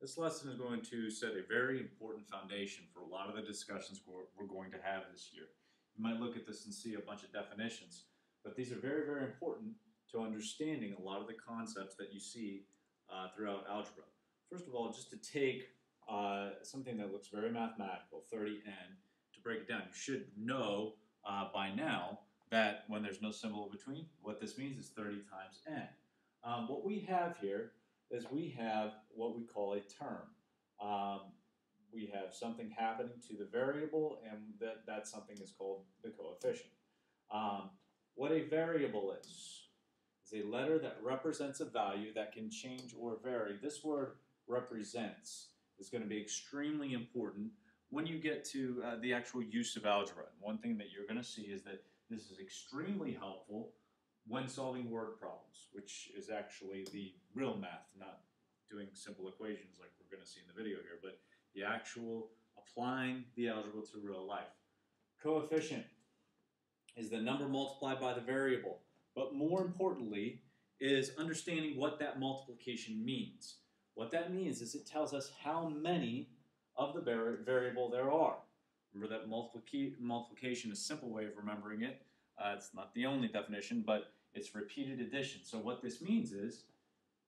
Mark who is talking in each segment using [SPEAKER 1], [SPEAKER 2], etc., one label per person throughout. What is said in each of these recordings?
[SPEAKER 1] This lesson is going to set a very important foundation for a lot of the discussions we're going to have this year. You might look at this and see a bunch of definitions, but these are very, very important to understanding a lot of the concepts that you see throughout algebra. First of all, just to take something that looks very mathematical, 30n, to break it down, you should know by now that when there's no symbol in between, what this means is 30 times n. What we have here is we have what we call a term. We have something happening to the variable, and that something is called the coefficient. What a variable is a letter that represents a value that can change or vary. This word represents is going to be extremely important when you get to the actual use of algebra. One thing that you're going to see is that this is extremely helpful when solving word problems, which is actually the real math, not doing simple equations like we're going to see in the video here, but the actual applying the algebra to real life. Coefficient is the number multiplied by the variable, but more importantly is understanding what that multiplication means. What that means is it tells us how many of the variable there are. Remember that multiplication is a simple way of remembering it. It's not the only definition, but it's repeated addition. So what this means is,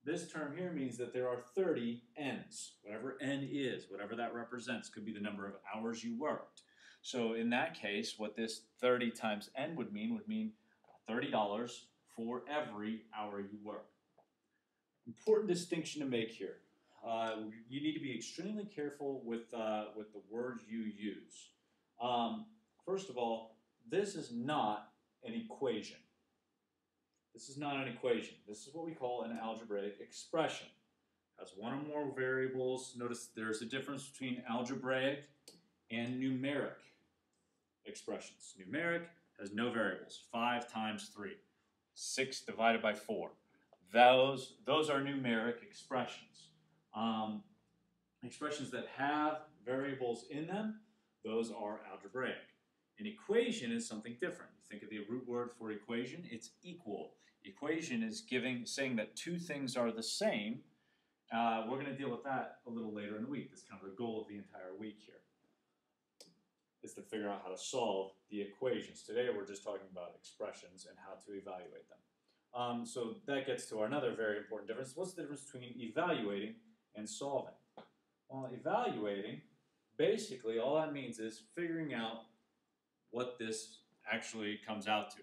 [SPEAKER 1] this term here means that there are 30 n's. Whatever n is, whatever that represents, could be the number of hours you worked. So in that case, what this 30 times n would mean $30 for every hour you work. Important distinction to make here. You need to be extremely careful with the words you use. First of all, this is not an equation. This is not an equation. This is what we call an algebraic expression. It has one or more variables. Notice there's a difference between algebraic and numeric expressions. Numeric has no variables. 5 times 3. 6 divided by 4. Those are numeric expressions. Expressions that have variables in them, those are algebraic. An equation is something different. Think of the root word for equation, it's equal. Equation is saying that two things are the same. We're going to deal with that a little later in the week. That's kind of the goal of the entire week here, is to figure out how to solve the equations. Today we're just talking about expressions and how to evaluate them. So that gets to another very important difference. What's the difference between evaluating and solving? Well, evaluating, basically all that means is figuring out what this actually comes out to.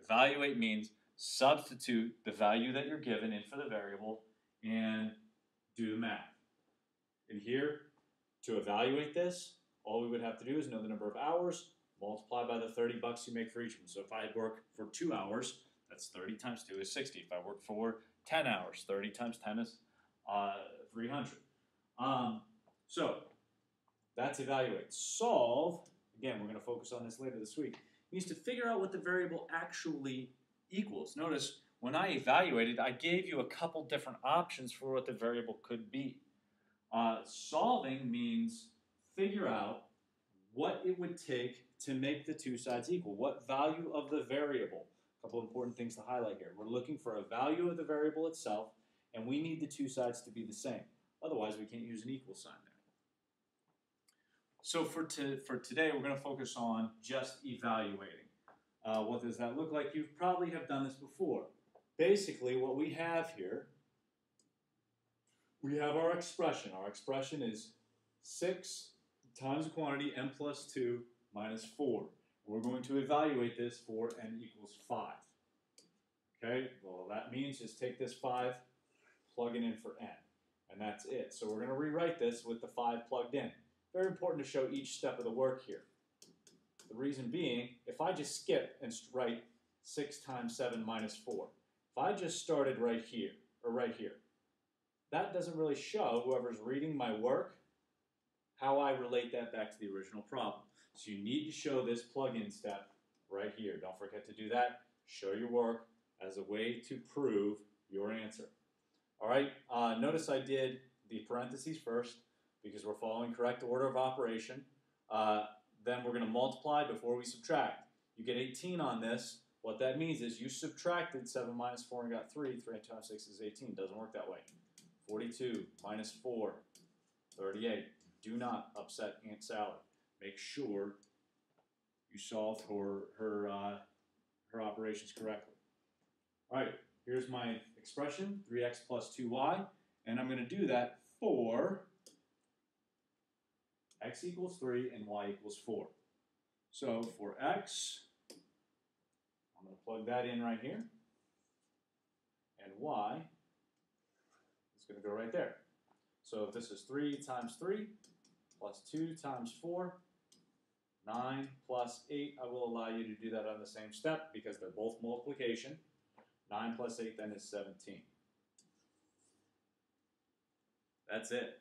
[SPEAKER 1] Evaluate means substitute the value that you're given in for the variable and do the math. And here, to evaluate this, all we would have to do is know the number of hours, multiply by the 30 bucks you make for each one. So if I work for 2 hours, that's 30 times 2 is 60. If I work for 10 hours, 30 times 10 is 300. So that's evaluate. Solve, again, we're going to focus on this later this week, means to figure out what the variable actually equals. Notice, when I evaluated, I gave you a couple different options for what the variable could be. Solving means figure out what it would take to make the two sides equal. What value of the variable? A couple important things to highlight here. We're looking for a value of the variable itself, and we need the two sides to be the same. Otherwise, we can't use an equal sign there. So for today, we're going to focus on just evaluating. What does that look like? You probably have done this before. Basically, what we have here, we have our expression. Our expression is 6 times the quantity n plus 2 minus 4. We're going to evaluate this for n equals 5. Okay, well that means just take this 5, plug it in for n, and that's it. So we're going to rewrite this with the 5 plugged in. Very important to show each step of the work here. The reason being, if I just skip and write 6 times 7 minus 4, if I just started right here, that doesn't really show whoever's reading my work how I relate that back to the original problem. So you need to show this plug-in step right here. Don't forget to do that. Show your work as a way to prove your answer. All right, notice I did the parentheses first because we're following correct order of operation. Then we're going to multiply before we subtract. You get 18 on this. What that means is you subtracted 7 minus 4 and got 3. 3 times 6 is 18. Doesn't work that way. 42 minus 4 38. Do not upset Aunt Sally. Make sure you solve her operations correctly. All right, here's my expression, 3x plus 2y, and I'm going to do that for x equals 3 and y equals 4. So for x, I'm going to plug that in right here, and y is going to go right there. So if this is 3 times 3 plus 2 times 4, 9 plus 8, I will allow you to do that on the same step because they're both multiplication. 9 plus 8 then is 17. That's it.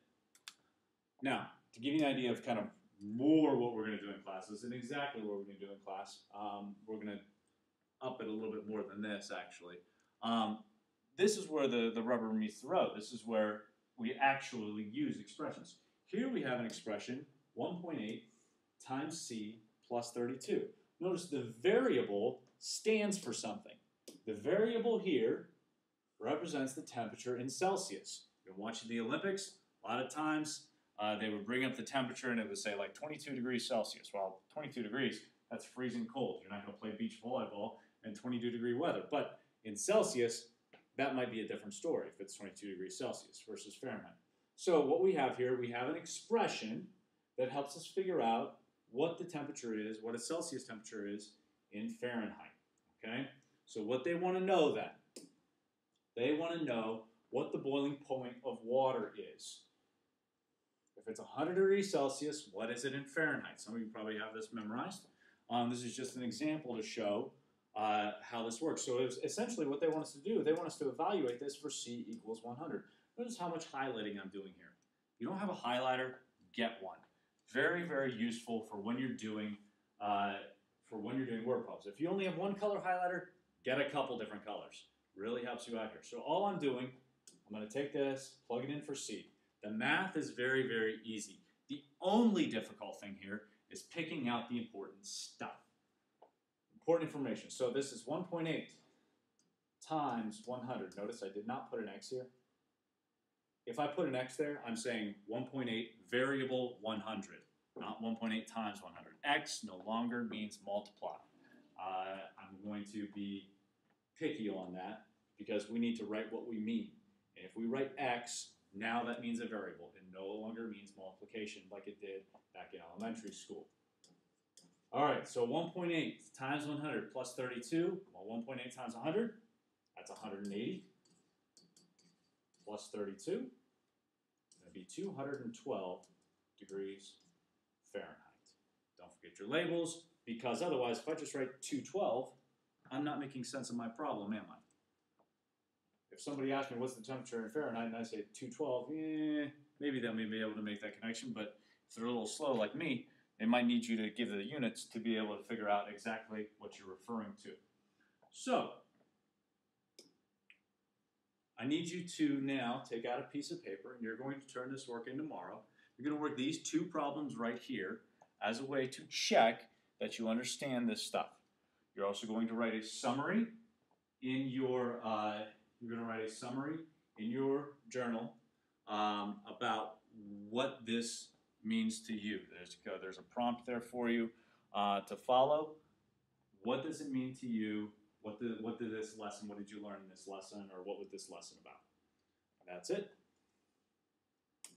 [SPEAKER 1] Now, to give you an idea of kind of more what we're going to do in class, this isn't exactly what we're going to do in class. We're going to up it a little bit more than this, actually. This is where the rubber meets the road. This is where we actually use expressions. Here we have an expression, 1.8 times c plus 32. Notice the variable stands for something. The variable here represents the temperature in Celsius. You're watching the Olympics, a lot of times they would bring up the temperature and it would say like 22 degrees Celsius. Well, 22 degrees, that's freezing cold. You're not going to play beach volleyball in 22-degree weather. But in Celsius, that might be a different story if it's 22 degrees Celsius versus Fahrenheit. So what we have here, we have an expression that helps us figure out what the temperature is, what a Celsius temperature is in Fahrenheit. Okay? So what they want to know then, they want to know what the boiling point of water is. If it's 100 degrees Celsius, what is it in Fahrenheit? Some of you probably have this memorized. This is just an example to show how this works. So essentially what they want us to do, they want us to evaluate this for C equals 100. Notice how much highlighting I'm doing here. If you don't have a highlighter, get one. Very, very useful for when you're doing word problems. If you only have one color highlighter, get a couple different colors. Really helps you out here. So all I'm doing, I'm going to take this, plug it in for C. The math is very, very easy. The only difficult thing here is picking out the important stuff. Important information. So this is 1.8 times 100. Notice I did not put an x here. If I put an x there, I'm saying 1.8 variable 100, not 1.8 times 100. X no longer means multiply. I'm going to be picky on that because we need to write what we mean. And if we write x, now that means a variable. It no longer means multiplication like it did back in elementary school. All right, so 1.8 times 100 plus 32. Well, 1.8 times 100, that's 180. Plus 32, going to be 212 degrees Fahrenheit. Don't forget your labels, because otherwise, if I just write 212, I'm not making sense of my problem, am I? If somebody asks me what's the temperature in Fahrenheit, and I say 212, maybe they may be able to make that connection, but if they're a little slow like me, they might need you to give the units to be able to figure out exactly what you're referring to. So, I need you to now take out a piece of paper, and you're going to turn this work in tomorrow. You're going to work these two problems right here as a way to check that you understand this stuff. You're also going to write a summary in your journal about what this means to you. There's a prompt there for you to follow. What does it mean to you? What did this lesson, what did you learn in this lesson, or what was this lesson about? That's it.